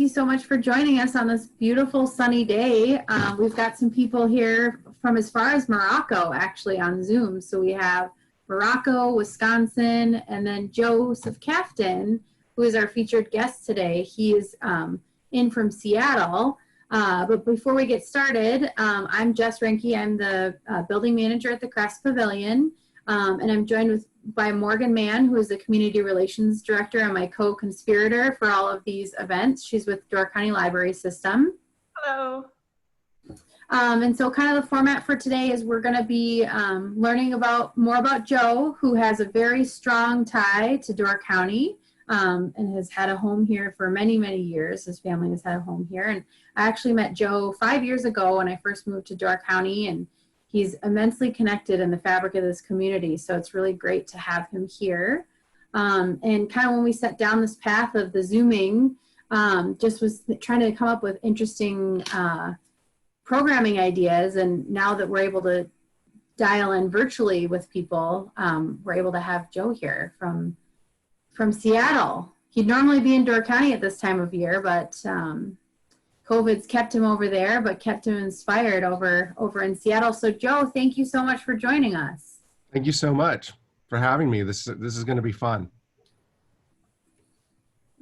you so much for joining us on this beautiful sunny day. We've got some people here from as far as Morocco, actually, on Zoom. So we have Morocco, Wisconsin, and then Joseph Kaftan, who is our featured guest today. He is in from Seattle. But before we get started, I'm Jess Renke. I'm the building manager at the Crafts Pavilion, and I'm joined by Morgan Mann, who is the community relations director and my co-conspirator for all of these events. She's with Door County Library System. Hello. And so kind of the format for today is we're going to be learning more about Joe, who has a very strong tie to Door County. And has had a home here for many, many years. His family has had a home here. And I actually met Joe 5 years ago when I first moved to Door County, and he's immensely connected in the fabric of this community. So it's really great to have him here. And kind of when we set down this path of the Zooming, just was trying to come up with interesting programming ideas. And now that we're able to dial in virtually with people, we're able to have Joe here from Seattle. He'd normally be in Door County at this time of year, but COVID's kept him over there, but kept him inspired over in Seattle. So Joe, thank you so much for joining us. Thank you so much for having me. This is going to be fun.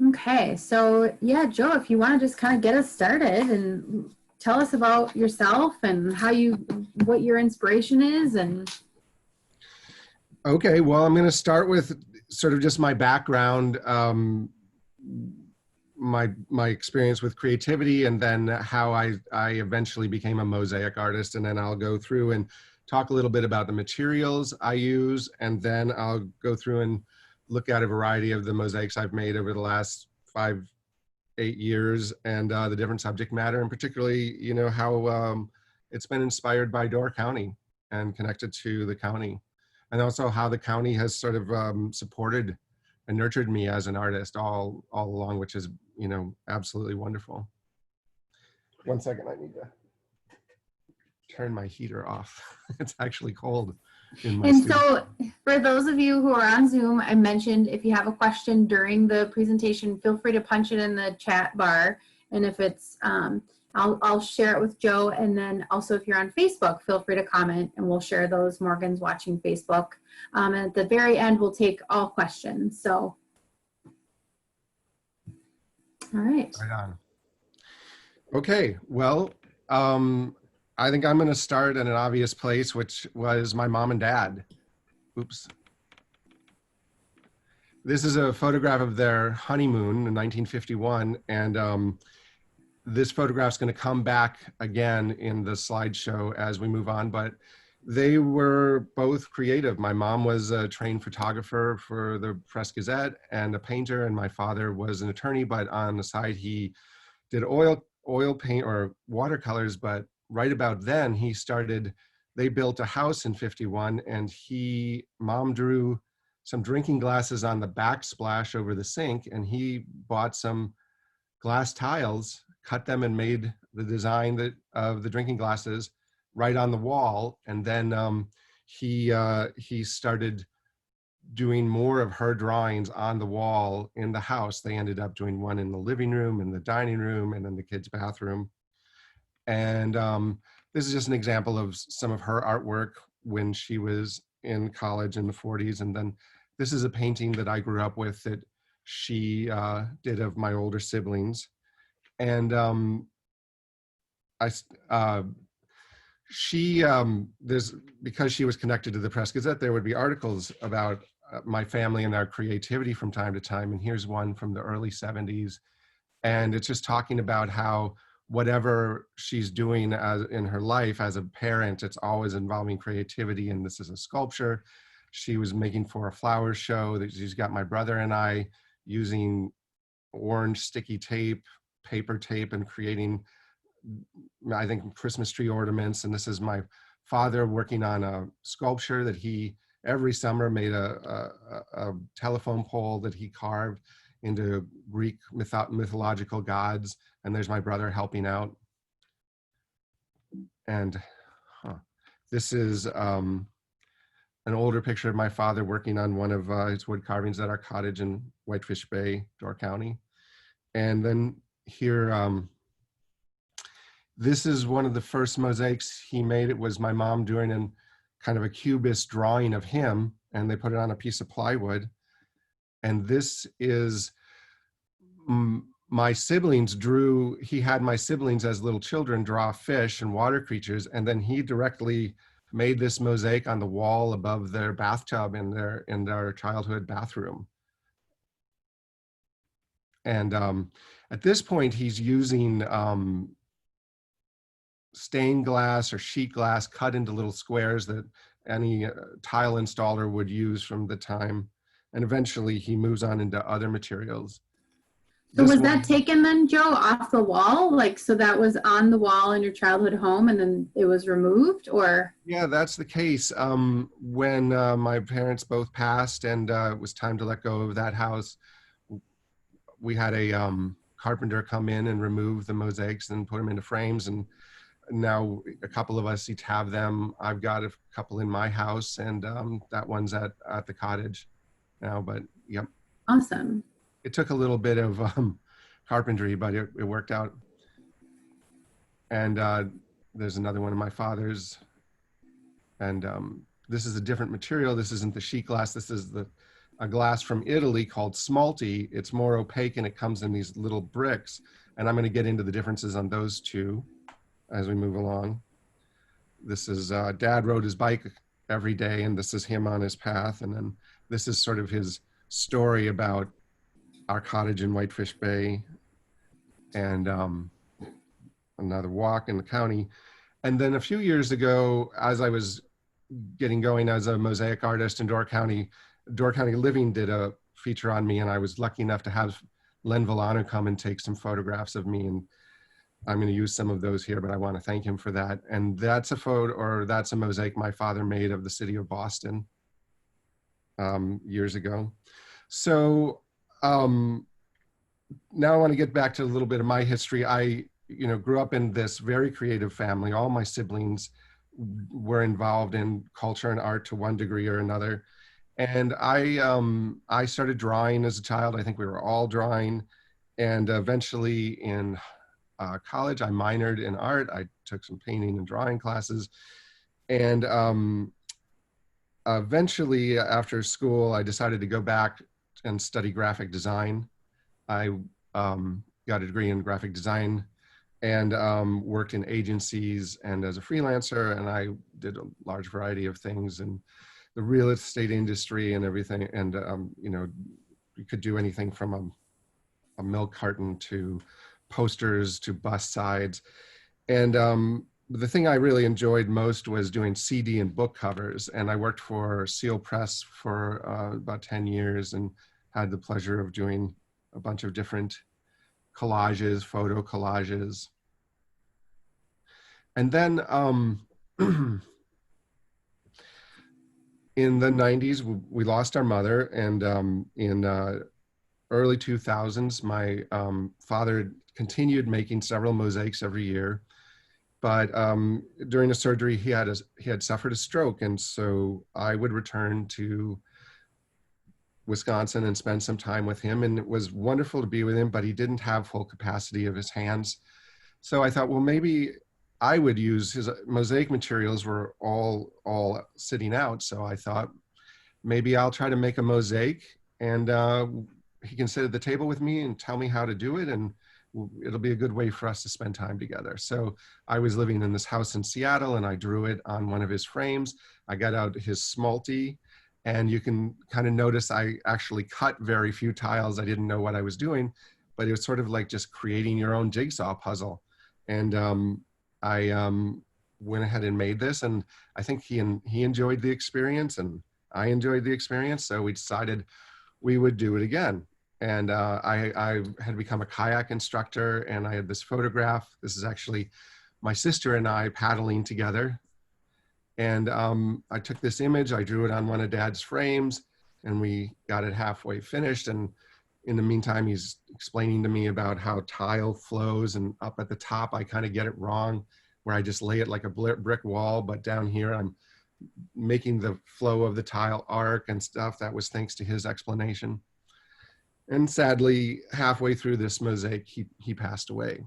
Okay, so yeah, Joe, if you want to just kind of get us started and tell us about yourself and what your inspiration is. And okay, well, I'm going to start with sort of just my background, my experience with creativity, and then how I eventually became a mosaic artist. And then I'll go through and talk a little bit about the materials I use, and then I'll go through and look at a variety of the mosaics I've made over the last 5-8 years, and the different subject matter, and particularly, how it's been inspired by Door County and connected to the county. And also how the county has sort of supported and nurtured me as an artist all along, which is, absolutely wonderful. 1 second, I need to turn my heater off. It's actually cold in my studio. So for those of you who are on Zoom, I mentioned if you have a question during the presentation, feel free to punch it in the chat bar. And if it's, I'll share it with Joe, and then also if you're on Facebook, feel free to comment and we'll share those. Morgan's watching Facebook. And at the very end, we'll take all questions. So, all right. Right on. Okay, well, I think I'm going to start in an obvious place, which was my mom and dad. Oops. This is a photograph of their honeymoon in 1951, and this photograph's going to come back again in the slideshow as we move on, but they were both creative. My mom was a trained photographer for the Press Gazette and a painter, and my father was an attorney, but on the side he did oil paint or watercolors. But right about then they built a house in 51, and mom drew some drinking glasses on the backsplash over the sink, and he bought some glass tiles, cut them, and made the design of the drinking glasses right on the wall. And then he started doing more of her drawings on the wall in the house. They ended up doing one in the living room, in the dining room, and then the kids' bathroom. And this is just an example of some of her artwork when she was in college in the 40s. And then this is a painting that I grew up with that she did of my older siblings. And because she was connected to the Press Gazette, there would be articles about my family and their creativity from time to time. And here's one from the early 70s. And it's just talking about how whatever she's doing in her life as a parent, it's always involving creativity. And this is a sculpture she was making for a flower show that she's got my brother and I using orange sticky tape, paper tape, and creating, I think, Christmas tree ornaments. And this is my father working on a sculpture that he every summer made a telephone pole that he carved into Greek mythological gods. And there's my brother helping out. And this is an older picture of my father working on one of his wood carvings at our cottage in Whitefish Bay, Door County. And then here, this is one of the first mosaics he made. It was my mom doing an kind of a cubist drawing of him, and they put it on a piece of plywood. And this is my siblings drew, he had my siblings as little children draw fish and water creatures, and then he directly made this mosaic on the wall above their bathtub in their childhood bathroom. And at this point, he's using stained glass or sheet glass cut into little squares that any tile installer would use from the time. And eventually he moves on into other materials. So was that taken then, Joe, off the wall? Like, so that was on the wall in your childhood home and then it was removed, or? Yeah, that's the case. When my parents both passed and it was time to let go of that house, we had a carpenter come in and remove the mosaics and put them into frames. And now a couple of us each have them. I've got a couple in my house, and that one's at the cottage now, but yep. Awesome. It took a little bit of carpentry, but it worked out. And there's another one of my father's. And this is a different material. This isn't the sheet glass. This is a glass from Italy called smalty. It's more opaque and it comes in these little bricks. And I'm going to get into the differences on those two as we move along. This is Dad rode his bike every day, and this is him on his path. And then this is sort of his story about our cottage in Whitefish Bay, and another walk in the county. And then a few years ago, as I was getting going as a mosaic artist in Door County Living did a feature on me, and I was lucky enough to have Len Villano come and take some photographs of me, and I'm going to use some of those here, but I want to thank him for that. And that's a photo, or that's a mosaic my father made of the city of Boston years ago. So now I want to get back to a little bit of my history. I, grew up in this very creative family. All my siblings were involved in culture and art to one degree or another. And I started drawing as a child. I think we were all drawing. And eventually in college, I minored in art. I took some painting and drawing classes. And eventually after school, I decided to go back and study graphic design. I got a degree in graphic design and worked in agencies and as a freelancer, and I did a large variety of things in the real estate industry and everything. And you could do anything from a milk carton to posters to bus sides. And the thing I really enjoyed most was doing CD and book covers. And I worked for Seal Press for about 10 years and had the pleasure of doing a bunch of different collages, photo collages. And then in the 90s, we lost our mother. And in early 2000s, my father continued making several mosaics every year. But during a surgery, he had suffered a stroke. And so I would return to Wisconsin and spend some time with him. And it was wonderful to be with him, but he didn't have full capacity of his hands. So I thought, well, maybe I would use his mosaic materials were all sitting out. So I thought maybe I'll try to make a mosaic, and he can sit at the table with me and tell me how to do it. And it'll be a good way for us to spend time together. So I was living in this house in Seattle, and I drew it on one of his frames. I got out his smalty, and you can kind of notice I actually cut very few tiles. I didn't know what I was doing, but it was sort of like just creating your own jigsaw puzzle. And I went ahead and made this, and I think he enjoyed the experience, and I enjoyed the experience. So we decided we would do it again. And I had become a kayak instructor, and I had this photograph. This is actually my sister and I paddling together. And I took this image, I drew it on one of Dad's frames, and we got it halfway finished. And in the meantime, he's explaining to me about how tile flows, and up at the top, I kind of get it wrong, where I just lay it like a brick wall, but down here, I'm making the flow of the tile arc and stuff. That was thanks to his explanation. And sadly, halfway through this mosaic, he passed away.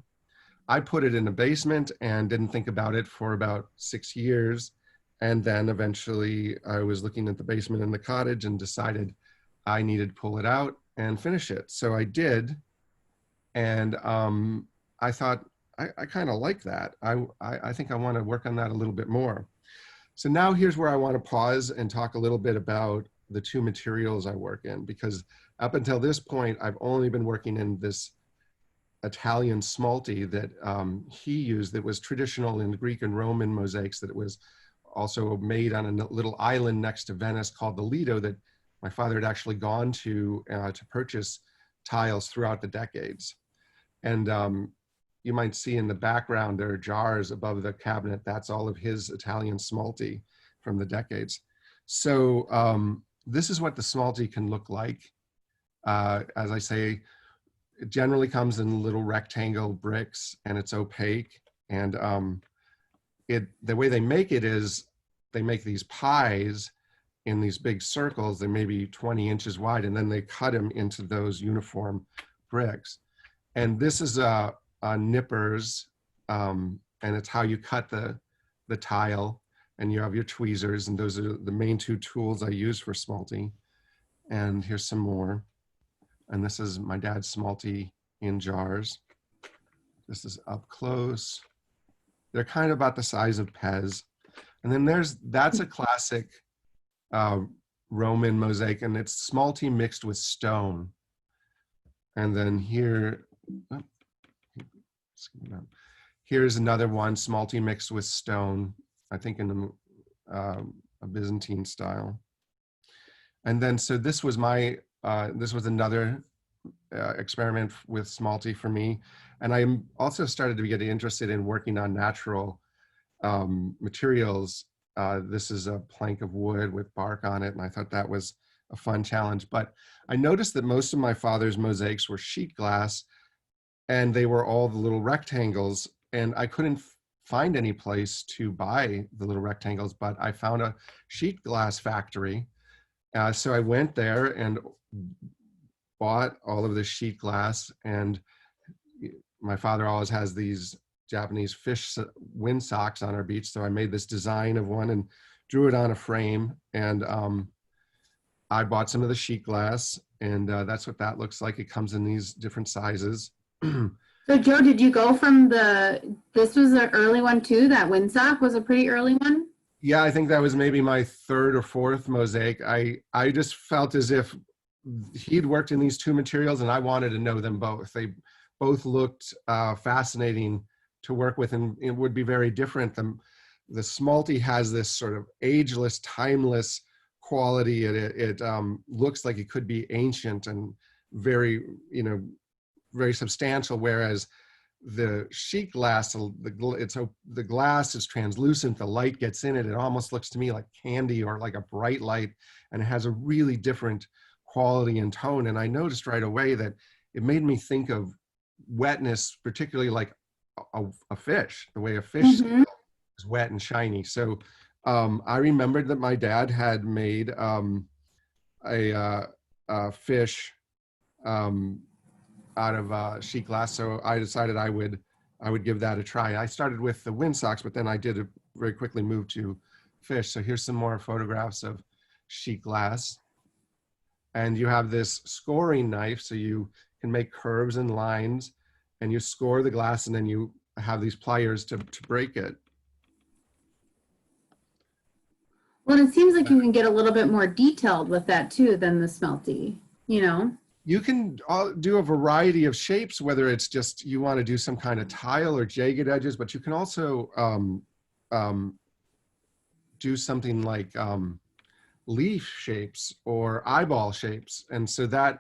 I put it in a basement and didn't think about it for about 6 years. And then eventually I was looking at the basement in the cottage and decided I needed to pull it out and finish it. So I did. And I thought, I kind of like that. I think I want to work on that a little bit more. So now here's where I want to pause and talk a little bit about the two materials I work in, because up until this point, I've only been working in this Italian smalty that he used that was traditional in Greek and Roman mosaics, that it was also made on a little island next to Venice called the Lido, that my father had actually gone to purchase tiles throughout the decades. And you might see in the background, there are jars above the cabinet. That's all of his Italian smalty from the decades. So this is what the smalty can look like. As I say, it generally comes in little rectangle bricks and it's opaque. And the way they make it is they make these pies in these big circles. They may be 20 inches wide, and then they cut them into those uniform bricks. And this is a nippers, and it's how you cut the tile, and you have your tweezers, and those are the main two tools I use for smalty. And here's some more. And this is my dad's smalty in jars. This is up close. They're kind of about the size of Pez. And then that's a classic Roman mosaic, and it's smalty mixed with stone. And then here's another one, smalty mixed with stone, I think in a Byzantine style. And then, so this was another experiment with smalty for me. And I also started to get interested in working on natural materials. This is a plank of wood with bark on it, and I thought that was a fun challenge. But I noticed that most of my father's mosaics were sheet glass, and they were all the little rectangles, and I couldn't find any place to buy the little rectangles, but I found a sheet glass factory. So I went there and bought all of this sheet glass, and my father always has these Japanese fish wind socks on our beach. So I made this design of one and drew it on a frame, and I bought some of the sheet glass, and that's what that looks like. It comes in these different sizes. So Joe, did you go from this was an early one too, that windsock was a pretty early one? Yeah, I think that was maybe my third or fourth mosaic. I just felt as if he'd worked in these two materials and I wanted to know them both. They both looked fascinating to work with, and it would be very different. The smalty has this sort of ageless, timeless quality. It looks like it could be ancient and very, very substantial, whereas the sheet glass, the glass is translucent, the light gets in it, it almost looks to me like candy or like a bright light, and it has a really different quality and tone. And I noticed right away that it made me think of wetness, particularly like a fish, the way a fish is wet and shiny. So I remembered that my dad had made a fish out of sheet glass, so I decided I would give that a try. I started with the windsocks, but then I did very quickly move to fish. So here's some more photographs of sheet glass, and you have this scoring knife, so you can make curves and lines, and you score the glass, and then you have these pliers to break it. Well, it seems like you can get a little bit more detailed with that too than the smelty, You can do a variety of shapes, whether it's just you want to do some kind of tile or jagged edges, but you can also do something like leaf shapes or eyeball shapes. And so that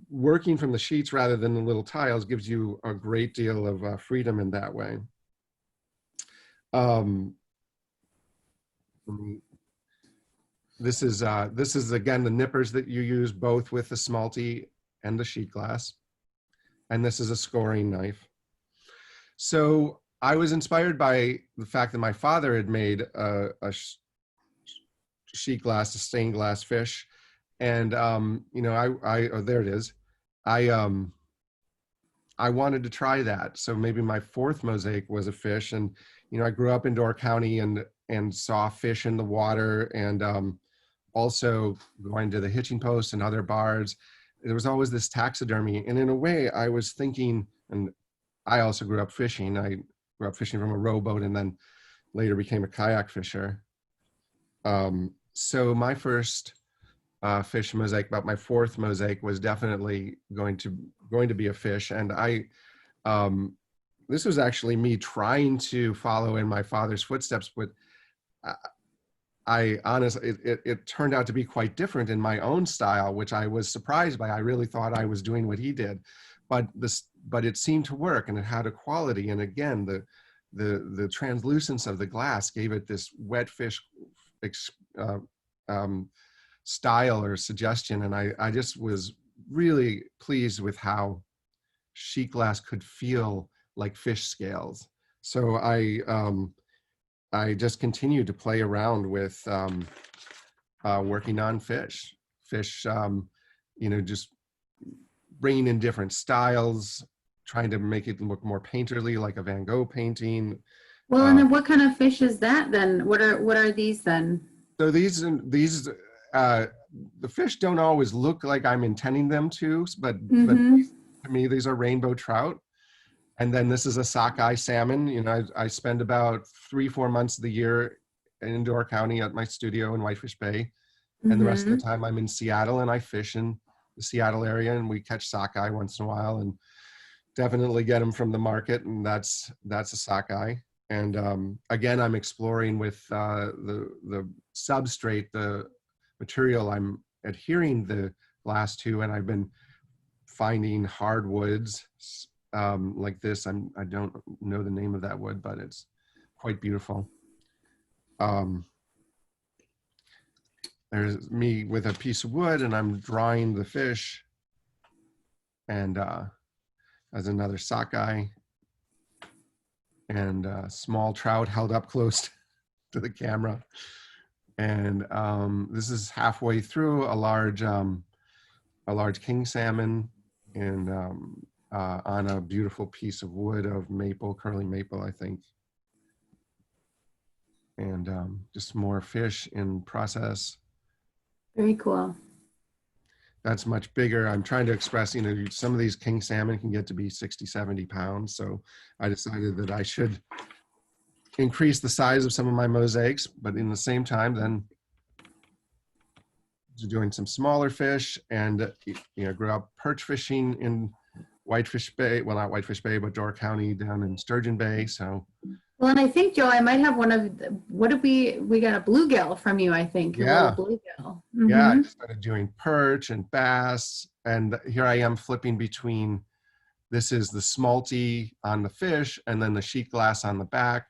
working from the sheets rather than the little tiles gives you a great deal of freedom in that way. This is again the nippers that you use both with the smalty and the sheet glass. And this is a scoring knife. So I was inspired by the fact that my father had made a sheet glass, a stained glass fish. And, oh, there it is. I I wanted to try that. So maybe my fourth mosaic was a fish. And, you know, I grew up in Door County and saw fish in the water, and also going to the hitching post and other bars. There was always this taxidermy. And in a way, I was thinking, and I also grew up fishing. I grew up fishing from a rowboat and then later became a kayak fisher. So my first fish mosaic, about my fourth mosaic, was definitely going to be a fish. And um, this was actually me trying to follow in my father's footsteps, but I honestly, it turned out to be quite different in my own style, which I was surprised by. I really thought I was doing what he did, but it seemed to work, and it had a quality. And again, the translucence of the glass gave it this wet fish uh, um, style or suggestion. And I just was really pleased with how sheet glass could feel like fish scales. So I just continued to play around with working on fish, you know, just bringing in different styles, trying to make it look more painterly, like a Van Gogh painting. Well, and then what kind of fish is that then? What are these then? So uh, the fish don't always look like I'm intending them to, but Mm-hmm. to me, these are rainbow trout. And then this is a sockeye salmon. You know, I spend about 3-4 months of the year in Door County at my studio in Whitefish Bay. And the rest of Mm-hmm. the time I'm in Seattle, and I fish in the Seattle area, and we catch sockeye once in a while, and definitely get them from the market. And that's a sockeye. And again, I'm exploring with the substrate, the material I'm adhering the glass to, and I've been finding hardwoods like this. I don't know the name of that wood, but it's quite beautiful. Um, there's me with a piece of wood, and I'm drawing the fish, and as another sockeye, and small trout held up close to the camera. And this is halfway through a large king salmon, and on a beautiful piece of wood of maple, curly maple, I think. And just more fish in process. Very cool. That's much bigger. I'm trying to express, you know, some of these king salmon can get to be 60, 70 pounds. So I decided that I should increase the size of some of my mosaics, but in the same time, then doing some smaller fish. And, you know, grew up perch fishing in Whitefish Bay, well, not Whitefish Bay, but Door County down in Sturgeon Bay. So Well, and I think, Joe, I might have one of what did we got a bluegill from you, I think, your little yeah, bluegill. yeah, I Mm-hmm. just started doing perch and bass. And here I am flipping between, this is the smalty on the fish and then the sheet glass on the back.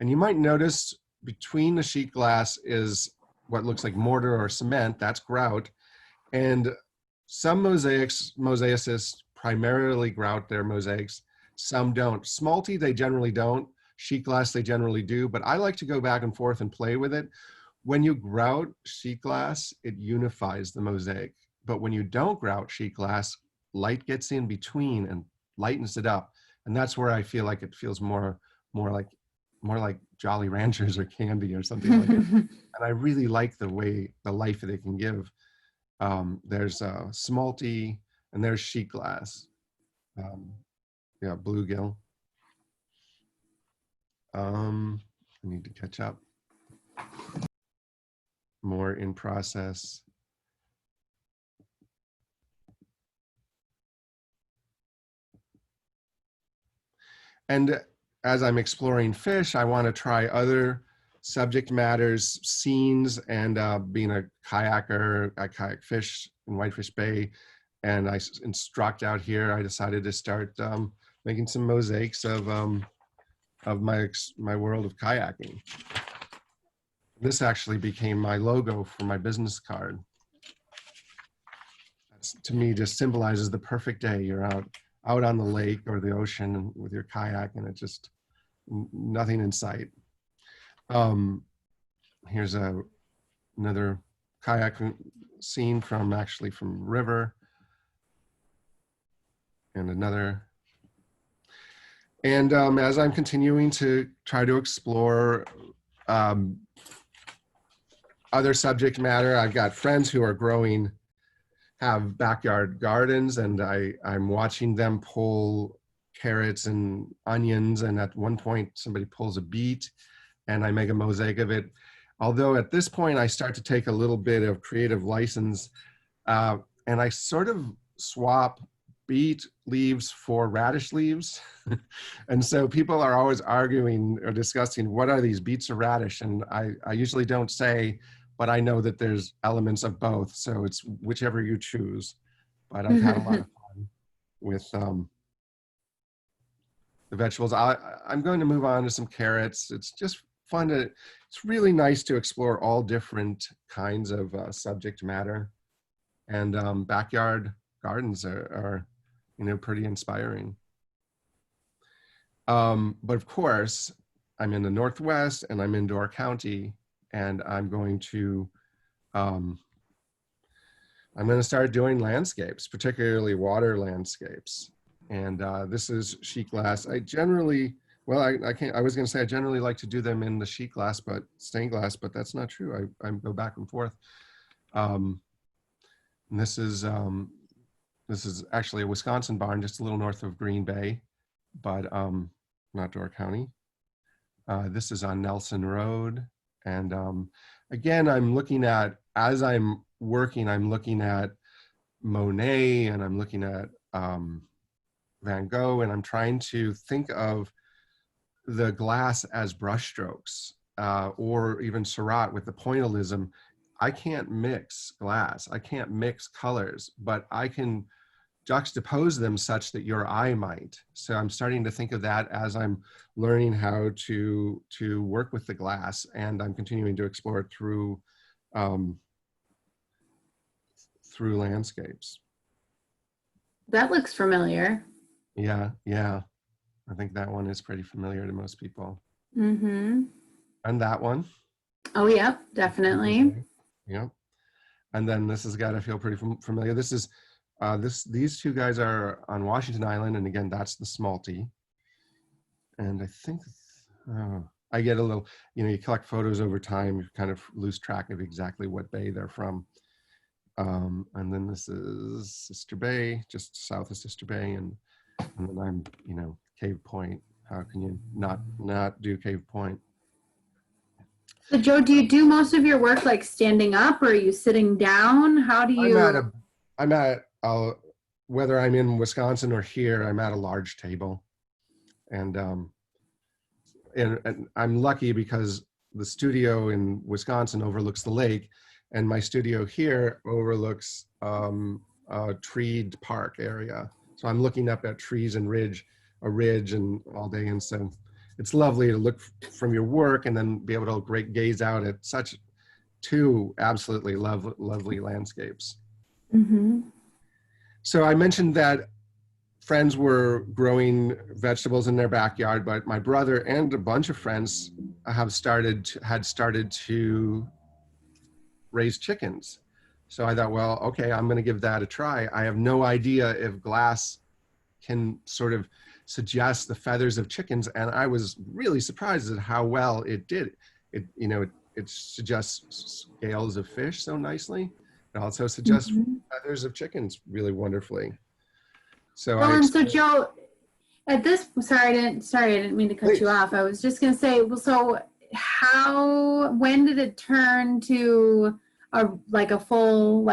And you might notice between the sheet glass is what looks like mortar or cement, that's grout. And some mosaicists primarily grout their mosaics. Some don't. Smalty, they generally don't. Sheet glass, they generally do. But I like to go back and forth and play with it. When you grout sheet glass, it unifies the mosaic. But when you don't grout sheet glass, light gets in between and lightens it up. And that's where I feel like it feels more like more like Jolly Ranchers or candy or something like that. And I really like the life that it can give. There's smalty, and there's sheet glass. Yeah, bluegill. I need to catch up. More in process. And as I'm exploring fish, I want to try other subject matters, scenes, and being a kayaker, I kayak fish in Whitefish Bay, and I instruct out here, I decided to start making some mosaics of my world of kayaking. This actually became my logo for my business card. That's, to me, just symbolizes the perfect day. You're out on the lake or the ocean with your kayak, and it's just nothing in sight. Here's another kayak scene from river. and another. And as I'm continuing to try to explore um, other subject matter, I've got friends who are have backyard gardens, and I'm watching them pull carrots and onions. And at one point, somebody pulls a beet, and I make a mosaic of it. Although at this point, I start to take a little bit of creative license, and I sort of swap beet leaves for radish leaves. And so people are always arguing or discussing, what are these, beets or radish? And I usually don't say, but I know that there's elements of both. So it's whichever you choose. But I've had a lot of fun with the vegetables. I'm going to move on to some carrots. It's just fun it's really nice to explore all different kinds of subject matter. And backyard gardens are pretty inspiring. But of course, I'm in the Northwest and I'm in Door County, and I'm going to start doing landscapes, particularly water landscapes. And this is sheet glass. I generally like to do them in the sheet glass, but stained glass, but that's not true. I go back and forth. And this is actually a Wisconsin barn, just a little north of Green Bay, but not Door County. This is on Nelson Road. And again, as I'm working, I'm looking at Monet, and I'm looking at Van Gogh, and I'm trying to think of the glass as brushstrokes, or even Surratt with the pointillism. I can't mix glass, I can't mix colors, but I can juxtapose them such that your eye might. So I'm starting to think of that as I'm learning how to work with the glass, and I'm continuing to explore it through landscapes. That looks familiar. Yeah. I think that one is pretty familiar to most people. Mm-hmm. And that one. Oh, yep, definitely. Okay. Yep. And then this has got to feel pretty familiar. This is these two guys are on Washington Island, and again, that's the Smalty. And I think I get a little, you collect photos over time, you kind of lose track of exactly what bay they're from. And then this is Sister Bay, just south of Sister Bay, and then I'm, Cave Point. How can you not do Cave Point? So Joe, do you do most of your work like standing up, or are you sitting down? How do you? Whether I'm in Wisconsin or here, I'm at a large table, and I'm lucky because the studio in Wisconsin overlooks the lake, and my studio here overlooks a treed park area. So I'm looking up at trees and a ridge and all day. And so it's lovely to look from your work and then be able to gaze out at such two absolutely lovely landscapes. Mm-hmm. So I mentioned that friends were growing vegetables in their backyard, but my brother and a bunch of friends had started to raise chickens. So I thought, well, okay, I'm going to give that a try. I have no idea if glass can sort of suggest the feathers of chickens, and I was really surprised at how well it did. It suggests scales of fish so nicely. It also suggests feathers of chickens really wonderfully. So so Joe, at this, sorry, I didn't mean to cut you off. I was just going to say, well, so when did it turn to a full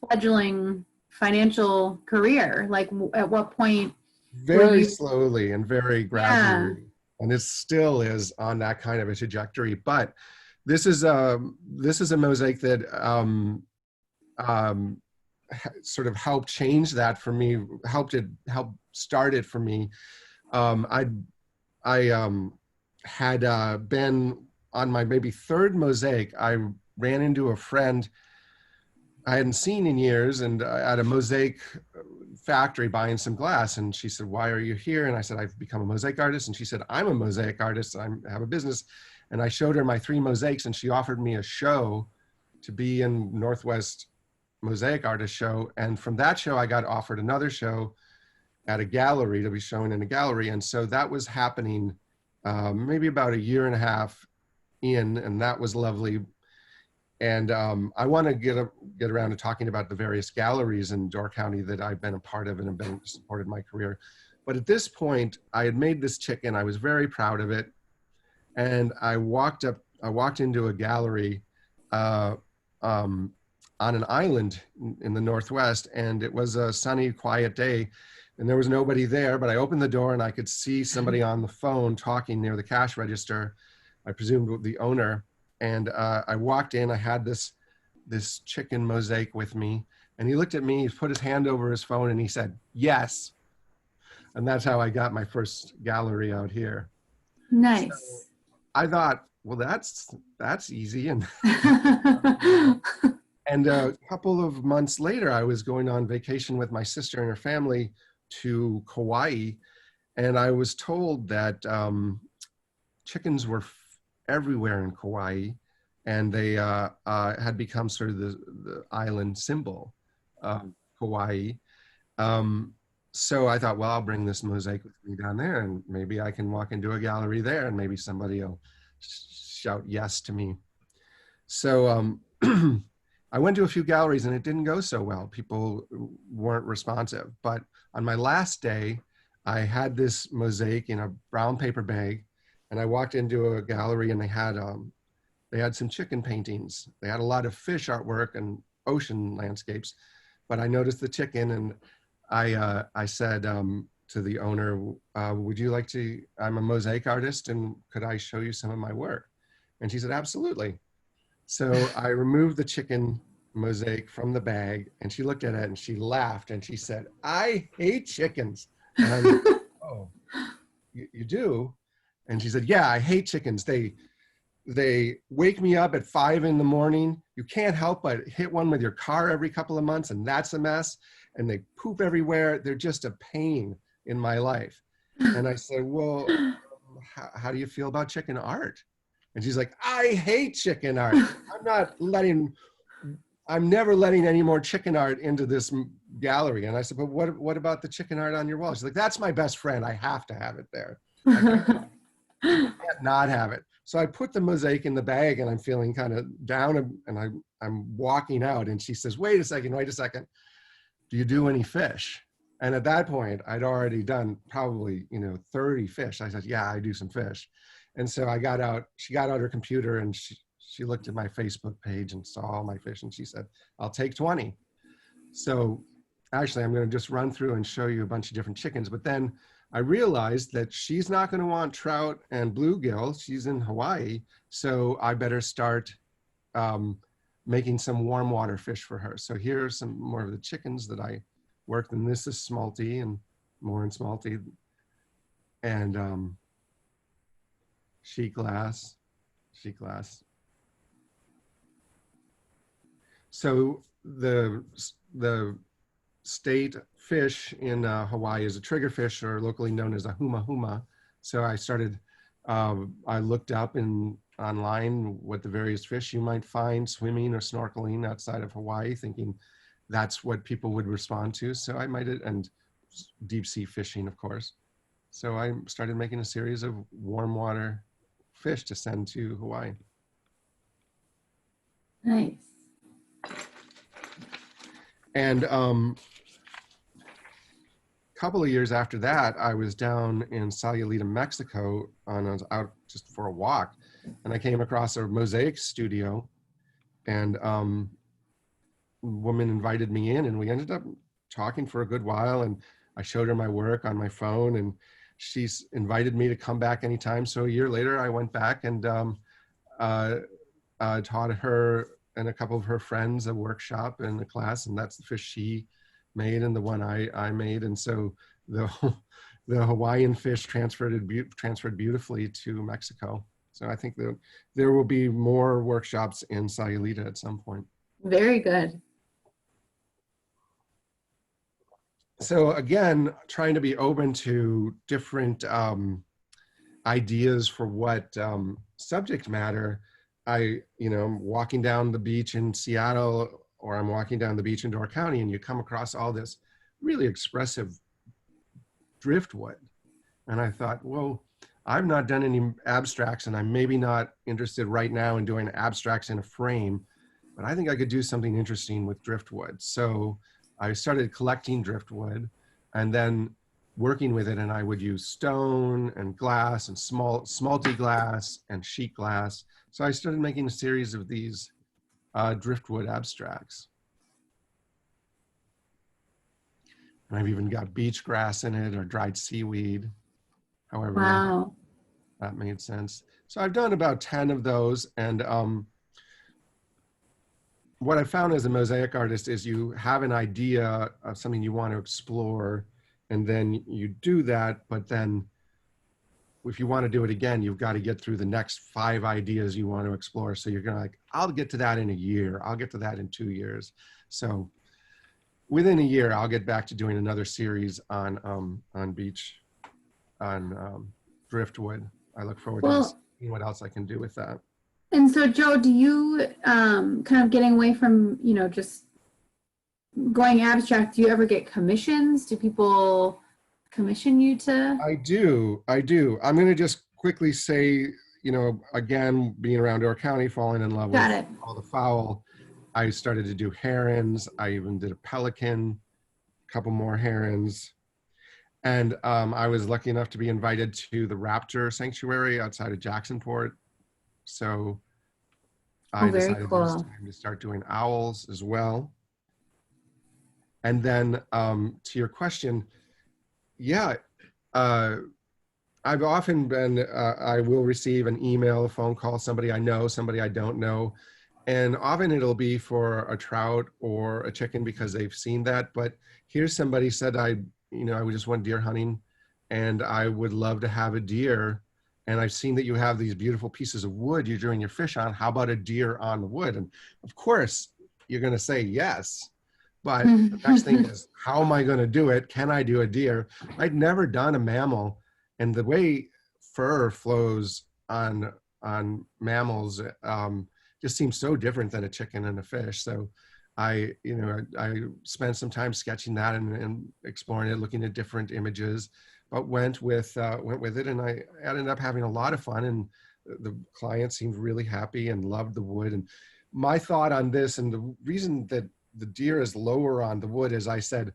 fledgling financial career? Like at what point? Very slowly and very gradually. Yeah. And it still is on that kind of a trajectory. But this is a mosaic that sort of helped change that for me, helped start it for me. I had been on my maybe third mosaic. I ran into a friend I hadn't seen in years, and at a mosaic factory buying some glass, and she said, "Why are you here?" And I said, "I've become a mosaic artist." And she said, "I'm a mosaic artist. I have a business." And I showed her my 3 mosaics, and she offered me a show to be in Northwest mosaic artist show. And from that show, I got offered another show at a gallery to be shown in a gallery. And so that was happening maybe about a year and a half in, and that was lovely. And I want to get around to talking about the various galleries in Door County that I've been a part of and have been supported my career. But at this point, I had made this chicken. I was very proud of it. And I walked into a gallery on an island in the Northwest, and it was a sunny, quiet day, and there was nobody there, but I opened the door and I could see somebody on the phone talking near the cash register, I presumed the owner. And I walked in, I had this chicken mosaic with me, and he looked at me, he put his hand over his phone and he said, "Yes." And that's how I got my first gallery out here. Nice. So I thought, well, that's easy. And and a couple of months later, I was going on vacation with my sister and her family to Kauai, and I was told that chickens were everywhere in Kauai, and they had become sort of the island symbol of Kauai. So I thought, well, I'll bring this mosaic with me down there, and maybe I can walk into a gallery there, and maybe somebody will shout yes to me. So I went to a few galleries, and it didn't go so well. People weren't responsive. But on my last day, I had this mosaic in a brown paper bag, and I walked into a gallery, and they had some chicken paintings. They had a lot of fish artwork and ocean landscapes, but I noticed the chicken, and I said to the owner, would you like to, I'm a mosaic artist, and could I show you some of my work? And she said, absolutely. So I removed the chicken mosaic from the bag, and she looked at it and she laughed and she said, "I hate chickens." And I'm like, "Oh, you do?" And she said, "Yeah, I hate chickens. They wake me up at 5 in the morning. You can't help but hit one with your car every couple of months, and that's a mess. And they poop everywhere. They're just a pain in my life." And I said, "Well, how do you feel about chicken art?" And she's like, "I hate chicken art. I'm never letting any more chicken art into this gallery." And I said, "But what about the chicken art on your wall?" She's like, "That's my best friend. I have to have it there. I can't not have it." So I put the mosaic in the bag, and I'm feeling kind of down, and I'm walking out, and she says, wait a second. Do you do any fish?" And at that point, I'd already done probably, 30 fish. I said, "Yeah, I do some fish." And so she got out her computer, and she looked at my Facebook page and saw all my fish, and she said, "I'll take 20. So actually, I'm going to just run through and show you a bunch of different chickens. But then I realized that she's not going to want trout and bluegill. She's in Hawaii. So I better start making some warm water fish for her. So here are some more of the chickens that I worked, and this is Smalty and more in Smalty, and sheet glass. So the state fish in Hawaii is a triggerfish, or locally known as a huma huma. So I looked up online what the various fish you might find swimming or snorkeling outside of Hawaii, thinking that's what people would respond to. So I might, and deep sea fishing, of course. So I started making a series of warm water fish to send to Hawaii. Nice. And a couple of years after that, I was down in Sayulita, Mexico, I was out just for a walk, and I came across a mosaic studio, and a woman invited me in, and we ended up talking for a good while, and I showed her my work on my phone, and she's invited me to come back anytime. So a year later, I went back and taught her and a couple of her friends a workshop and a class, and that's the fish she made and the one I made. And so the Hawaiian fish transferred beautifully to Mexico. So I think there will be more workshops in Sayulita at some point. Very good. So again, trying to be open to different ideas for what subject matter. I'm walking down the beach in Seattle or I'm walking down the beach in Door County and you come across all this really expressive driftwood. And I thought, well, I've not done any abstracts and I'm maybe not interested right now in doing abstracts in a frame, but I think I could do something interesting with driftwood. So I started collecting driftwood and then working with it, and I would use stone and glass and smalty glass and sheet glass. So I started making a series of these driftwood abstracts. And I've even got beach grass in it or dried seaweed, however Wow. that made sense. So I've done about 10 of those. And what I found as a mosaic artist is you have an idea of something you want to explore, and then you do that, but then if you want to do it again, you've got to get through the next 5 ideas you want to explore. So you're going to like, I'll get to that in a year. I'll get to that in 2 years. So within a year, I'll get back to doing another series on driftwood. I look forward to seeing what else I can do with that. And so, Joe, do you kind of getting away from, just going abstract, do you ever get commissions? Do people commission you to? I do. I'm going to just quickly say, again, being around Door County, falling in love with all the fowl, I started to do herons. I even did a pelican, a couple more herons. And I was lucky enough to be invited to the raptor sanctuary outside of Jacksonport. So I decided it was time to start doing owls as well. And then to your question, yeah, I've often been, I will receive an email, a phone call, somebody I know, somebody I don't know. And often it'll be for a trout or a chicken because they've seen that. But here's somebody said, I just went deer hunting and I would love to have a deer. And I've seen that you have these beautiful pieces of wood you're doing your fish on. How about a deer on the wood? And of course, you're going to say yes. But the next thing is, how am I going to do it? Can I do a deer? I'd never done a mammal. And the way fur flows on mammals just seems so different than a chicken and a fish. So I spent some time sketching that and exploring it, looking at different images, but went with it. And I ended up having a lot of fun, and the client seemed really happy and loved the wood. And my thought on this, and the reason that the deer is lower on the wood, is I said,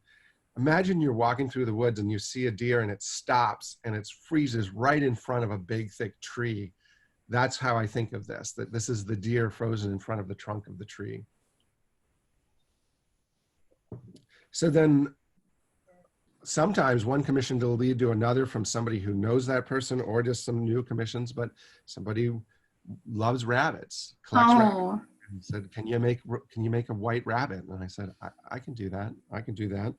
imagine you're walking through the woods and you see a deer and it stops and it freezes right in front of a big, thick tree. That's how I think of this, that this is the deer frozen in front of the trunk of the tree. So then sometimes one commission will lead to another from somebody who knows that person, or just some new commissions, but somebody loves rabbits, collects rabbits. And said, can you make a white rabbit? And I said, I can do that. I can do that.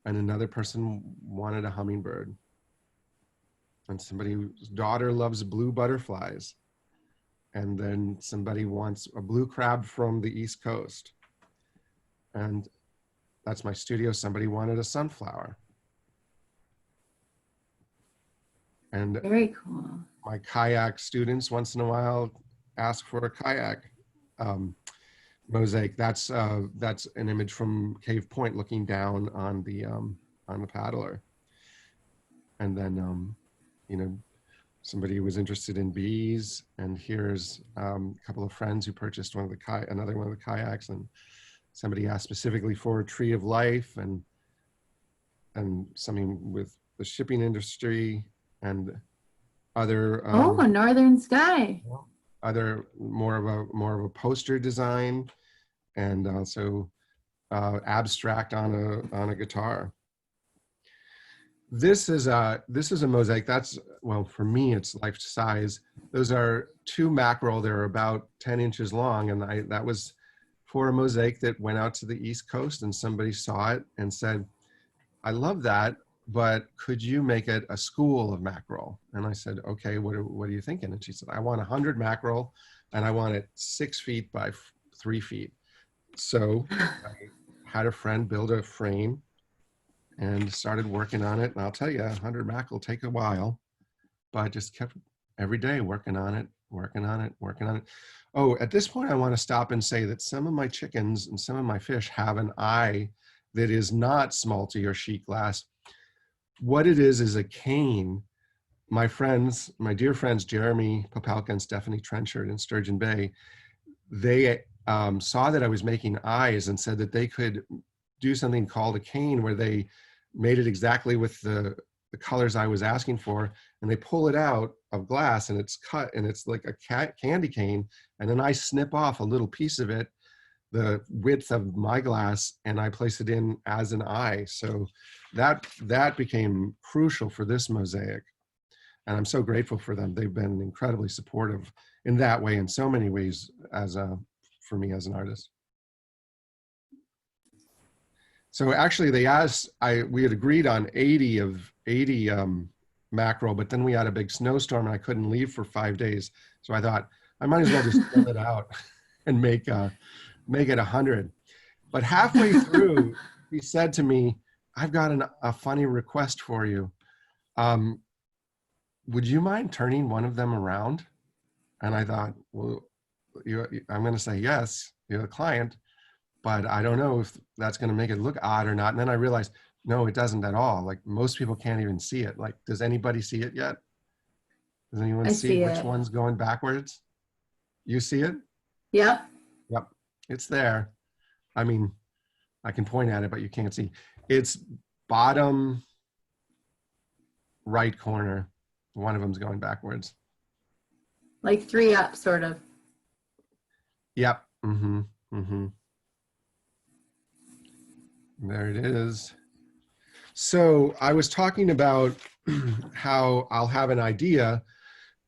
And another person wanted a hummingbird. And somebody's daughter loves blue butterflies. And then somebody wants a blue crab from the East Coast. And that's my studio. Somebody wanted a sunflower. And very cool. My kayak students once in a while ask for a kayak mosaic. That's an image from Cave Point looking down on the paddler. And then somebody was interested in bees, and here's a couple of friends who purchased another one of the kayaks, and somebody asked specifically for a tree of life and something with the shipping industry and other a northern sky. Other more of a poster design, and also abstract on a guitar. This is a mosaic. That's, well, for me, it's life size. Those are 2 mackerel. They're about 10 inches long, and that was for a mosaic that went out to the East Coast, and somebody saw it and said, I love that, but could you make it a school of mackerel? And I said, okay, what are you thinking? And she said, I want 100 mackerel, and I want it 6 feet by 3 feet. So I had a friend build a frame and started working on it. And I'll tell you, 100 mackerel take a while, but I just kept every day working on it working on it, working on it. Oh, at this point, I want to stop and say that some of my chickens and some of my fish have an eye that is not smalty or sheet glass. What it is a cane. My friends, my dear friends, Jeremy Popalka and Stephanie Trenchard in Sturgeon Bay, they saw that I was making eyes and said that they could do something called a cane where they made it exactly with the colors I was asking for, and they pull it out of glass and it's cut and it's like a candy cane, and then I snip off a little piece of it, the width of my glass, and I place it in as an eye. So that became crucial for this mosaic. And I'm so grateful for them. They've been incredibly supportive in that way, in so many ways, for me as an artist. So actually, they asked, we had agreed on 80 mackerel, but then we had a big snowstorm and I couldn't leave for 5 days. So I thought I might as well just fill it out and make it 100. But halfway through, he said to me, "I've got a funny request for you. Would you mind turning one of them around?" And I thought, well, I'm going to say yes, you're a client, but I don't know if that's going to make it look odd or not. And then I realized, no, it doesn't at all. Like, most people can't even see it. Like, does anybody see it yet? Does anyone see which one's going backwards? You see it? Yep. Yep, it's there. I mean, I can point at it, but you can't see. It's bottom right corner. One of them's going backwards. Like 3 up, sort of. Yep. Mm-hmm. Mm-hmm. There it is. So I was talking about how I'll have an idea,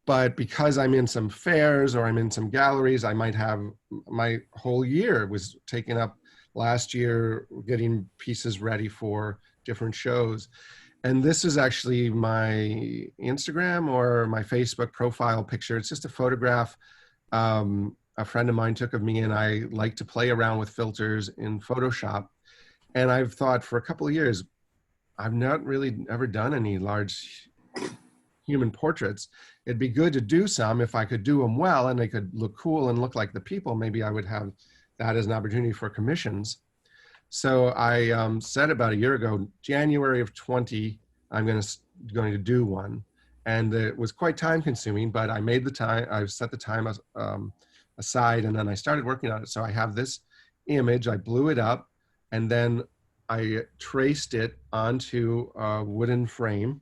but because I'm in some fairs or I'm in some galleries, I might have my whole year was taken up last year getting pieces ready for different shows. And this is actually my Instagram or my Facebook profile picture. It's just a photograph a friend of mine took of me, and I like to play around with filters in Photoshop. And I've thought for a couple of years, I've not really ever done any large human portraits. It'd be good to do some. If I could do them well and they could look cool and look like the people, maybe I would have that as an opportunity for commissions. So I said about a year ago, January of 20, I'm going to do one. And it was quite time consuming, but I made the time, I set the time aside, and then I started working on it. So I have this image, I blew it up, and then I traced it onto a wooden frame.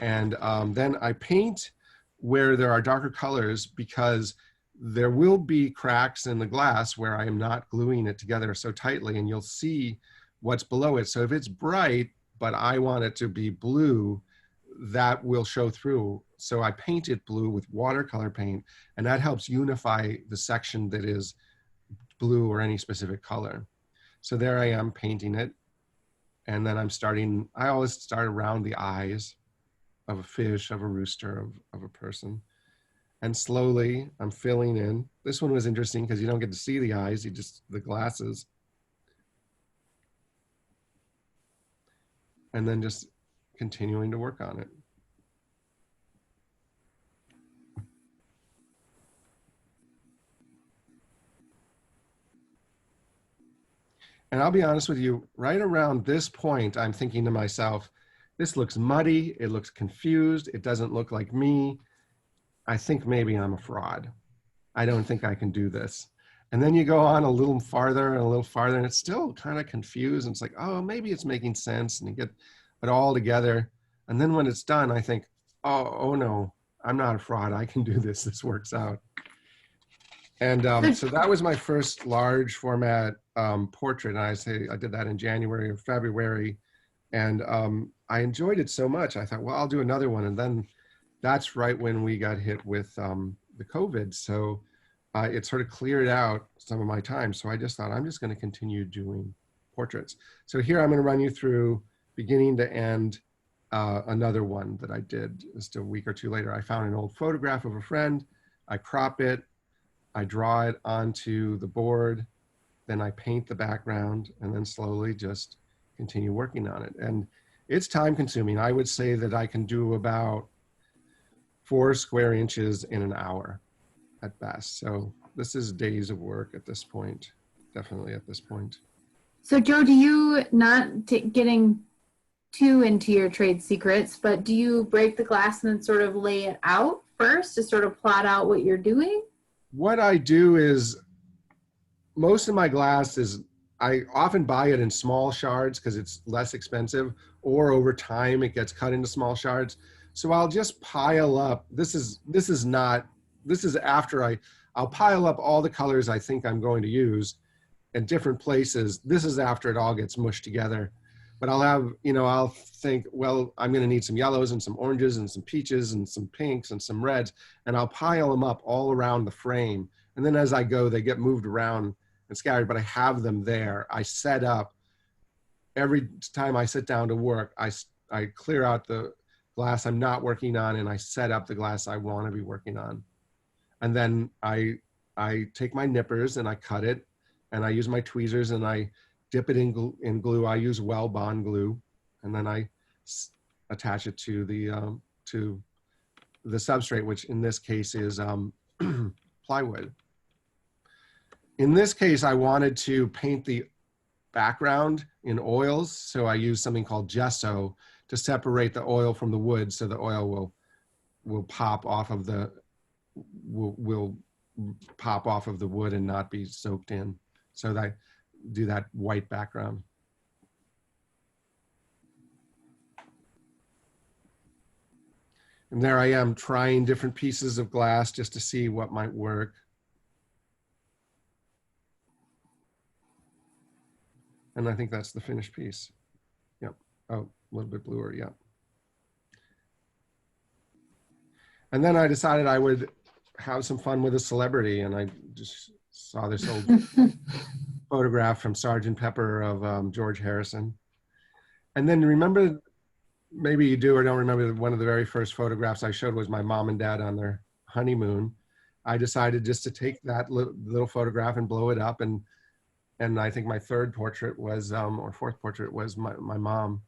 And then I paint where there are darker colors, because there will be cracks in the glass where I am not gluing it together so tightly, and you'll see what's below it. So if it's bright, but I want it to be blue, that will show through. So I paint it blue with watercolor paint, and that helps unify the section that is blue or any specific color. So there I am painting it. And then I always start around the eyes of a fish, of a rooster, of a person. And slowly I'm filling in. This one was interesting because you don't get to see the eyes, the glasses. And then just continuing to work on it. And I'll be honest with you, right around this point, I'm thinking to myself, this looks muddy, it looks confused, it doesn't look like me. I think maybe I'm a fraud. I don't think I can do this. And then you go on a little farther and a little farther, and it's still kind of confused. And it's like, oh, maybe it's making sense. And you get it all together. And then when it's done, I think, oh no, I'm not a fraud. I can do this. This works out. And so that was my first large format portrait. And I did that in January or February. And I enjoyed it so much. I thought, well, I'll do another one. And then that's right when we got hit with the COVID. So it sort of cleared out some of my time. So I just thought, I'm just going to continue doing portraits. So here I'm going to run you through beginning to end another one that I did just a week or two later. I found an old photograph of a friend. I crop it. I draw it onto the board. Then I paint the background, and then slowly just continue working on it. And it's time consuming. I would say that I can do about 4 square inches in an hour at best. So this is days of work at this point, definitely at this point. So Joe, do you, not getting too into your trade secrets, but do you break the glass and then sort of lay it out first to sort of plot out what you're doing? What I do is, most of my glass is, I often buy it in small shards because it's less expensive, or over time it gets cut into small shards. So I'll just pile up. This is after I'll pile up all the colors I think I'm going to use in different places. This is after it all gets mushed together. But I'll have, I'll think, well, I'm going to need some yellows and some oranges and some peaches and some pinks and some reds, and I'll pile them up all around the frame. And then as I go, they get moved around and scattered, but I have them there. I set up, every time I sit down to work, I clear out the glass I'm not working on, and I set up the glass I want to be working on. And then I take my nippers and I cut it, and I use my tweezers and I dip it in glue. I use well bond glue, and then I attach it to the substrate, which in this case is plywood. In this case, I wanted to paint the background in oils, so I use something called gesso to separate the oil from the wood, so the oil will pop off of the will pop off of the wood and not be soaked in. So that I do that white background. And there I am trying different pieces of glass just to see what might work. And I think that's the finished piece. Yep. Oh, a little bit bluer, yep. And then I decided I would have some fun with a celebrity, and I just saw this old photograph from Sgt. Pepper of George Harrison. And then remember, maybe you do or don't remember, one of the very first photographs I showed was my mom and dad on their honeymoon. I decided just to take that little photograph and blow it up, and I think my third portrait was, or fourth portrait was my mom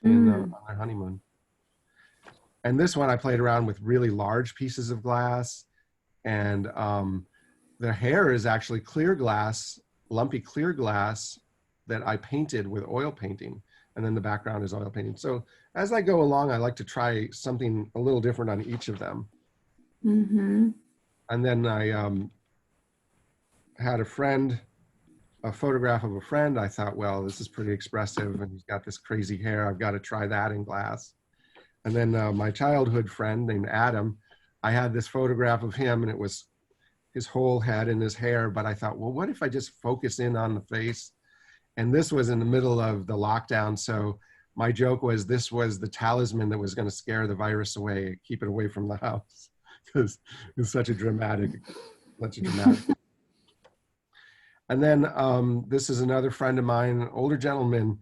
on their honeymoon. And this one I played around with really large pieces of glass, and the hair is actually clear glass, lumpy clear glass that I painted with oil painting, and then the background is oil painting. So as I go along, I like to try something a little different on each of them. Mm-hmm. And then I had a photograph of a friend. I thought, well, this is pretty expressive, and he's got this crazy hair. I've got to try that in glass. And then my childhood friend named Adam, I had this photograph of him, and it was his whole head and his hair. But I thought, well, what if I just focus in on the face? And this was in the middle of the lockdown. So my joke was, this was the talisman that was going to scare the virus away, keep it away from the house, because it's such a dramatic. And then this is another friend of mine, an older gentleman,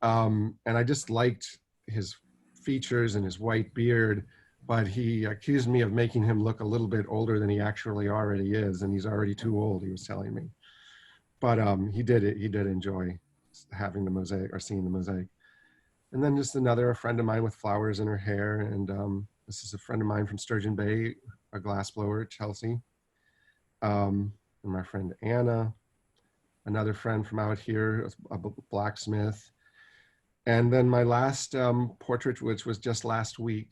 and I just liked his features and his white beard, but he accused me of making him look a little bit older than he actually already is, and he's already too old, he was telling me. But he did enjoy having the mosaic, or seeing the mosaic. And then just a friend of mine with flowers in her hair, and this is a friend of mine from Sturgeon Bay, a glassblower at Chelsea, and my friend Anna, another friend from out here, a blacksmith. And then my last portrait, which was just last week,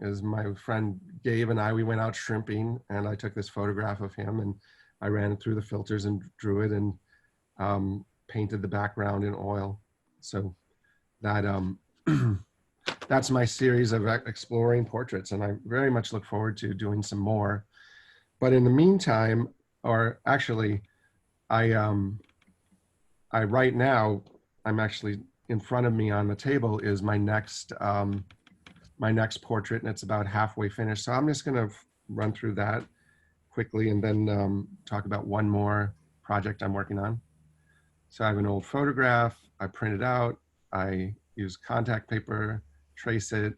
is my friend Gabe and I, we went out shrimping, and I took this photograph of him, and I ran it through the filters and drew it, and painted the background in oil. So that that's my series of exploring portraits, and I very much look forward to doing some more. But in the meantime, or actually, I right now, I'm actually, in front of me on the table is my next portrait, and it's about halfway finished. So I'm just going to run through that quickly, and then talk about one more project I'm working on. So I have an old photograph. I print it out. I use contact paper, trace it.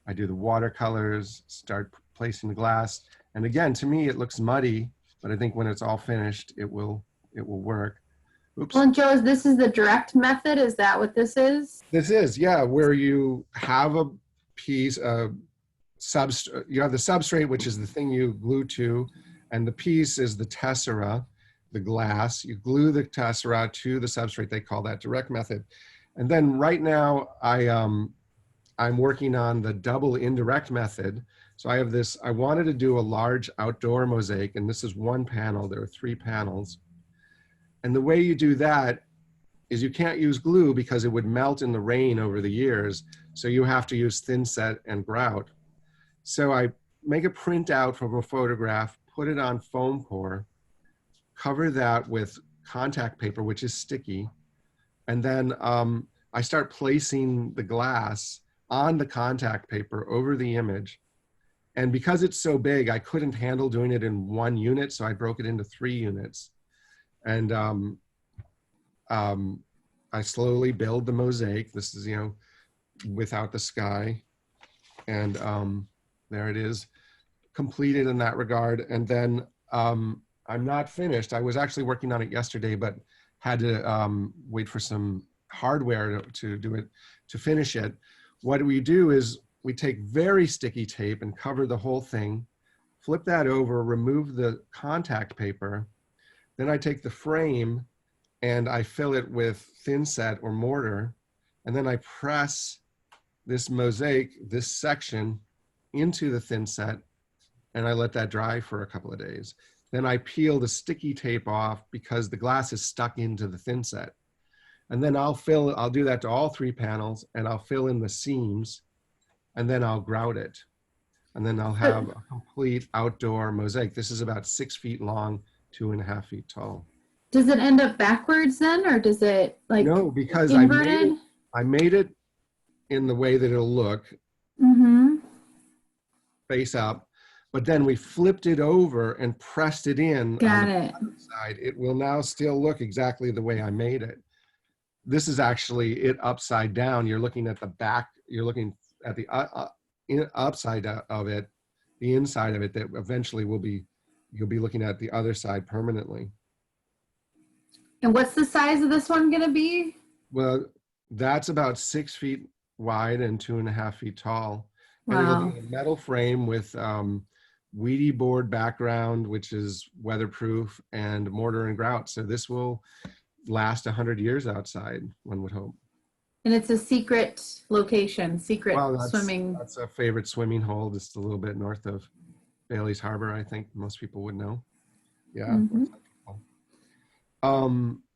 I do the watercolors, start placing the glass. And again, to me, it looks muddy, but I think when it's all finished, it will work. Oops. Well, Joe, this is the direct method. Is that what this is? This is, yeah, where you have a piece, you have the substrate, which is the thing you glue to, and the piece is the tessera, the glass. You glue the tessera to the substrate. They call that direct method. And then right now I'm working on the double indirect method. So I have this, I wanted to do a large outdoor mosaic, and this is one panel. There are 3 panels. And the way you do that is you can't use glue because it would melt in the rain over the years. So you have to use thin set and grout. So I make a printout from a photograph, put it on foam core, cover that with contact paper, which is sticky. And then I start placing the glass on the contact paper over the image. And because it's so big, I couldn't handle doing it in 1 unit. So I broke it into 3 units. And I slowly build the mosaic. This is, without the sky. And there it is, completed in that regard. And then I'm not finished. I was actually working on it yesterday, but had to wait for some hardware to do it, to finish it. What we do is we take very sticky tape and cover the whole thing, flip that over, remove the contact paper. Then I take the frame and I fill it with thin set or mortar. And then I press this mosaic, this section, into the thin set, and I let that dry for a couple of days. Then I peel the sticky tape off because the glass is stuck into the thin set. And then I'll do that to all 3 panels, and I'll fill in the seams, and then I'll grout it. And then I'll have a complete outdoor mosaic. This is about 6 feet long, 2.5 feet tall. Does it end up backwards then, or does it like no, because inverted? I made it in the way that it'll look, face up, but then we flipped it over and pressed it in on the other side. It will now still look exactly the way I made it. This is actually it upside down. You're looking at the back, you're looking at the upside of it, the inside of it, that eventually you'll be looking at the other side permanently. And what's the size of this one gonna be? Well, that's about 6 feet wide and 2.5 feet tall. Wow. And it'll be a metal frame with Wheatie board background, which is weatherproof, and mortar and grout. So this will last 100 years outside, one would hope. And it's a secret location, swimming. That's a favorite swimming hole, just a little bit north of Bailey's Harbor, I think most people would know. Yeah.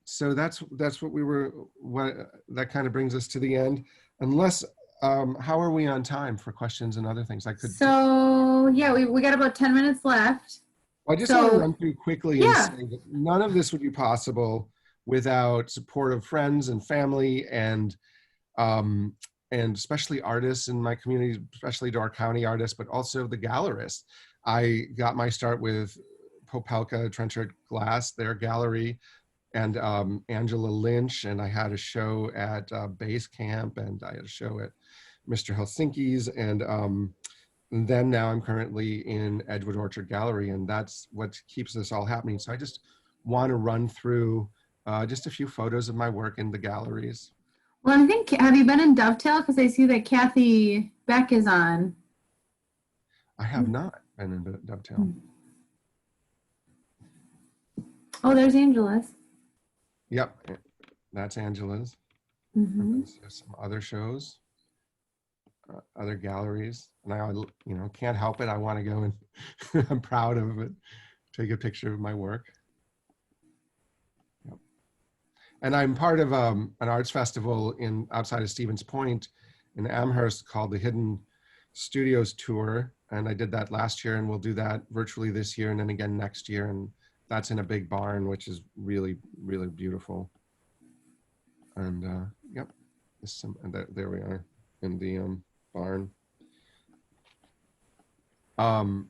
So that's that kind of brings us to the end. Unless, how are we on time for questions and other things? Yeah, we got about 10 minutes left. Well, I just want to run through quickly and say that none of this would be possible without support of friends and family and especially artists in my community, especially Door County artists, but also the gallerists. I got my start with Popelka Trenchard Glass, their gallery, and Angela Lynch, and I had a show at Base Camp, and I had a show at Mr. Helsinki's, and then now I'm currently in Edgewood Orchard Gallery, and that's what keeps this all happening. So I just want to run through just a few photos of my work in the galleries. Well, I think, have you been in Dovetail? Because I see that Kathy Beck is on. I have not been in Dovetail. Oh, there's Angela's. Yep, that's Angela's. There's some other shows, other galleries, and I, can't help it. I want to go and I'm proud of it. Take a picture of my work. Yep. And I'm part of an arts festival outside of Stevens Point in Amherst called the Hidden Studios Tour, and I did that last year, and we'll do that virtually this year, and then again next year, and that's in a big barn, which is really, really beautiful. And yep, there we are in the barn. And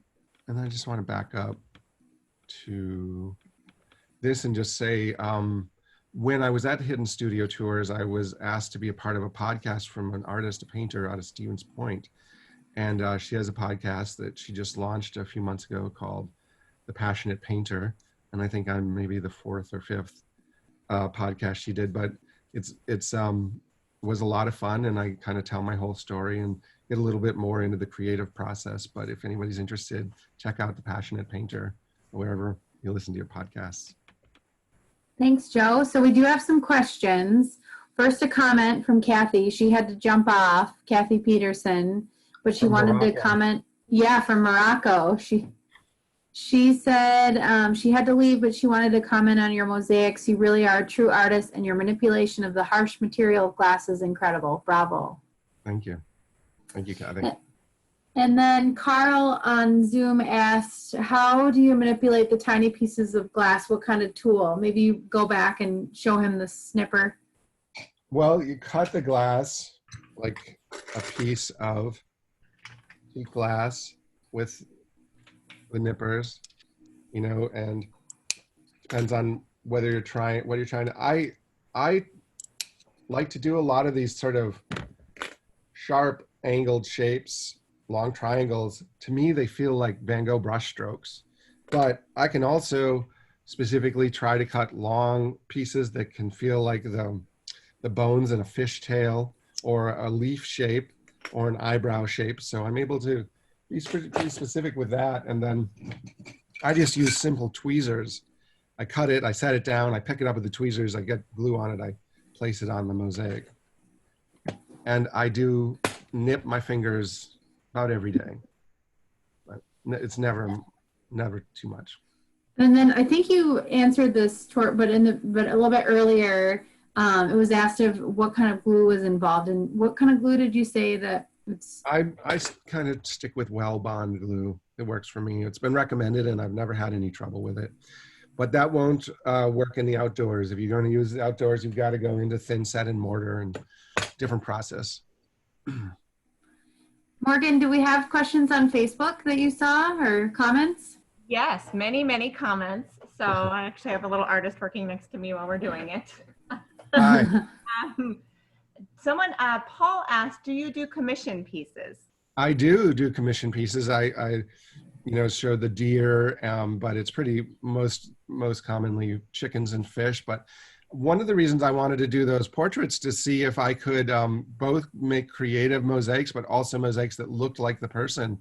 I just want to back up to this and just say, when I was at Hidden Studio Tours, I was asked to be a part of a podcast from an artist, a painter out of Stevens Point. And she has a podcast that she just launched a few months ago called The Passionate Painter. And I think I'm maybe the 4th or 5th podcast she did, but it's was a lot of fun, and I kind of tell my whole story, and get a little bit more into the creative process. But if anybody's interested, check out The Passionate Painter wherever you listen to your podcasts. Thanks, Joe. So we do have some questions. First, a comment from Kathy. She had to jump off, Kathy Peterson, but she From wanted to Morocco. comment. Yeah, from Morocco. She said she had to leave, but she wanted to comment on your mosaics. You really are a true artist, and your manipulation of the harsh material of glass is incredible. Bravo. Thank you. Thank you, Kathy. And then Carl on Zoom asked, how do you manipulate the tiny pieces of glass? What kind of tool? Maybe you go back and show him the snipper. Well, you cut the glass like a piece of sheet glass with the nippers, you know, and depends on whether you're trying, what you're trying to, I like to do a lot of these sort of sharp angled shapes, long triangles. To me, they feel like Van Gogh brush strokes, but I can also specifically try to cut long pieces that can feel like the bones in a fish tail or a leaf shape or an eyebrow shape. So I'm able to be pretty specific with that. And then I just use simple tweezers. I cut it, I set it down, I pick it up with the tweezers, I get glue on it, I place it on the mosaic. And I do nip my fingers about every day. But it's never too much. And then I think you answered this, but a little bit earlier, it was asked of what kind of glue was involved, and what kind of glue did you say that it's? I kind of stick with Well-Bond glue. It works for me. It's been recommended, and I've never had any trouble with it. But that won't work in the outdoors. If you're going to use the outdoors, you've got to go into thin set and mortar and different process. Morgan, do we have questions on Facebook that you saw or comments? Yes, many, many comments. So I actually have a little artist working next to me while we're doing it. Hi. Someone, Paul asked, do you do commission pieces? I do commission pieces. I show the deer, but it's pretty most commonly chickens and fish. But one of the reasons I wanted to do those portraits to see if I could both make creative mosaics, but also mosaics that looked like the person.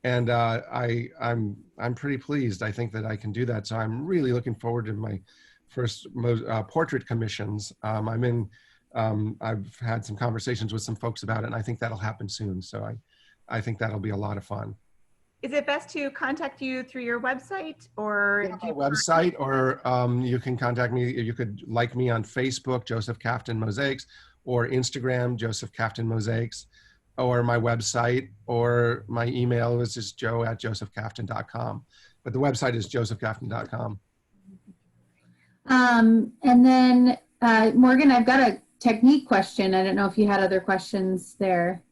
And I'm pretty pleased. I think that I can do that. So I'm really looking forward to my first portrait commissions. I've had some conversations with some folks about it, and I think that'll happen soon. So I think that'll be a lot of fun. Is it best to contact you through your website, or my website, or you can contact me. You could like me on Facebook, Joseph Kaftan Mosaics, or Instagram, Joseph Kaftan Mosaics, or my website, or my email is just joe@josephkaftan.com. But the website is josephkaftan.com. And then Morgan, I've got a technique question. I don't know if you had other questions there.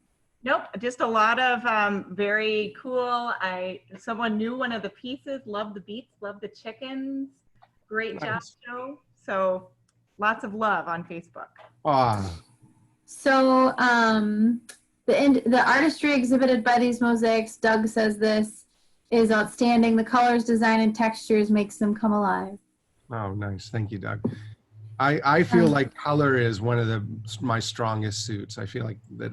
Nope, just a lot of very cool. Someone knew one of the pieces, loved the beets, loved the chickens. Great job, Joe. So lots of love on Facebook. So the artistry exhibited by these mosaics, Doug says this, is outstanding. The colors, design, and textures makes them come alive. Oh, nice. Thank you, Doug. I feel like color is one of my strongest suits. I feel like that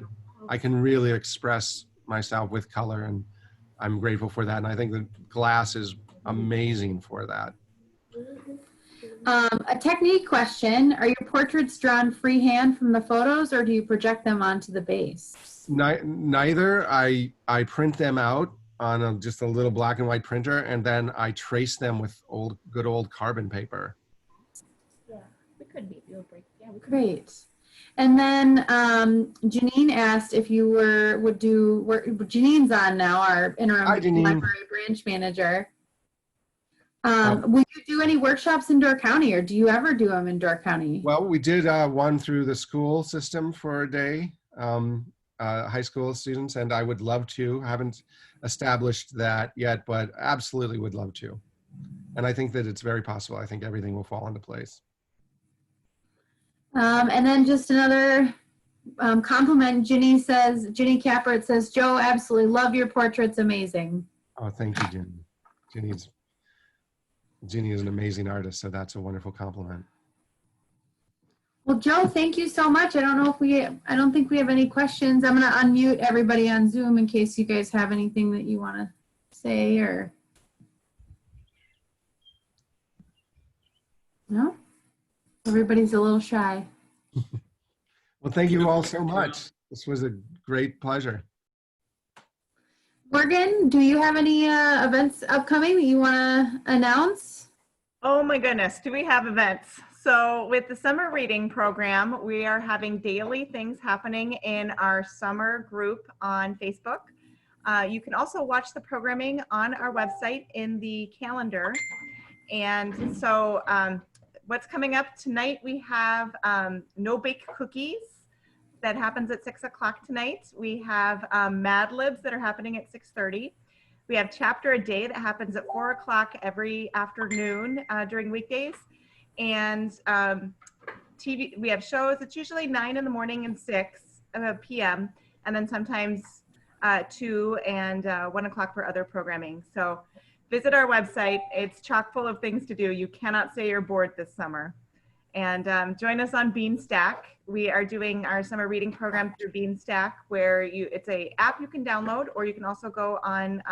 I can really express myself with color, and I'm grateful for that. And I think the glass is amazing for that. A technique question. Are your portraits drawn freehand from the photos, or do you project them onto the base? Neither. I print them out on just a little black and white printer, and then I trace them with good old carbon paper. Yeah, we could be. Yeah, we could. Great. And then Janine asked if you would do work. Janine's on now, our interim library branch manager. Will you do any workshops in Door County, or do you ever do them in Door County? Well, we did one through the school system for a day, high school students, and I would love to. I haven't established that yet, but absolutely would love to. And I think that it's very possible. I think everything will fall into place. And then just another compliment. Ginny Capert says, Joe, absolutely love your portraits. Amazing. Oh, thank you, Ginny. Ginny is an amazing artist, so that's a wonderful compliment. Well, Joe, thank you so much. I don't think we have any questions. I'm going to unmute everybody on Zoom in case you guys have anything that you want to say or. No? Everybody's a little shy. Well, thank you all so much. This was a great pleasure. Morgan, do you have any events upcoming that you want to announce? Oh my goodness, do we have events? So with the summer reading program, we are having daily things happening in our summer group on Facebook. You can also watch the programming on our website in the calendar. And so what's coming up tonight, we have No Bake Cookies. That happens at 6 o'clock tonight. We have Mad Libs that are happening at 6:30. We have Chapter a Day that happens at 4 o'clock every afternoon during weekdays. And TV, we have shows. It's usually 9 in the morning and 6 p.m. And then sometimes 2 and 1 o'clock for other programming. So visit our website. It's chock full of things to do. You cannot say you're bored this summer. And join us on Beanstack. We are doing our summer reading program through Beanstack, where it's a app you can download, or you can also go on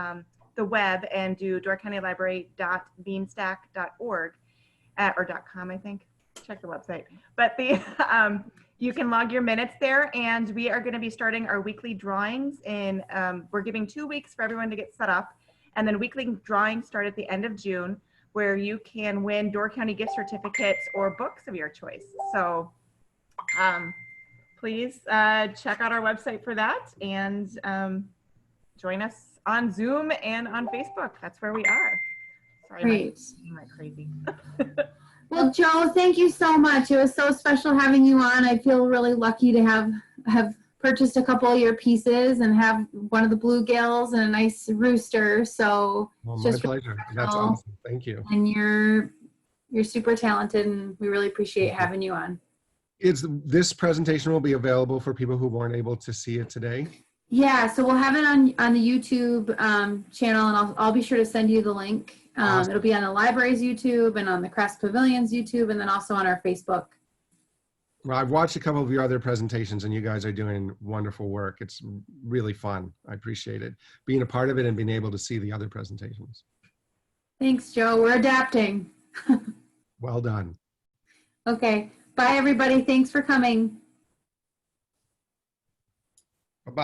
the web and do doorcountylibrary.beanstack.org or .com, I think. Check the website. But you can log your minutes there, and we are going to be starting our weekly drawings in. We're giving 2 weeks for everyone to get set up, and then weekly drawings start at the end of June, where you can win Door County gift certificates or books of your choice. So please check out our website for that, and join us on Zoom and on Facebook. That's where we are. Sorry, Great. I'm like crazy. Well, Joe, thank you so much. It was so special having you on. I feel really lucky to have purchased a couple of your pieces and have one of the bluegills and a nice rooster. So Well, my pleasure. That's awesome. Thank you. And you're super talented, and we really appreciate having you on. This presentation will be available for people who weren't able to see it today. Yeah, so we'll have it on the YouTube channel, and I'll be sure to send you the link. Awesome. It'll be on the library's YouTube and on the Crest Pavilion's YouTube, and then also on our Facebook. Well, I've watched a couple of your other presentations, and you guys are doing wonderful work. It's really fun. I appreciate it, being a part of it and being able to see the other presentations. Thanks, Joe. We're adapting. Well done. Okay. Bye, everybody. Thanks for coming. Bye-bye.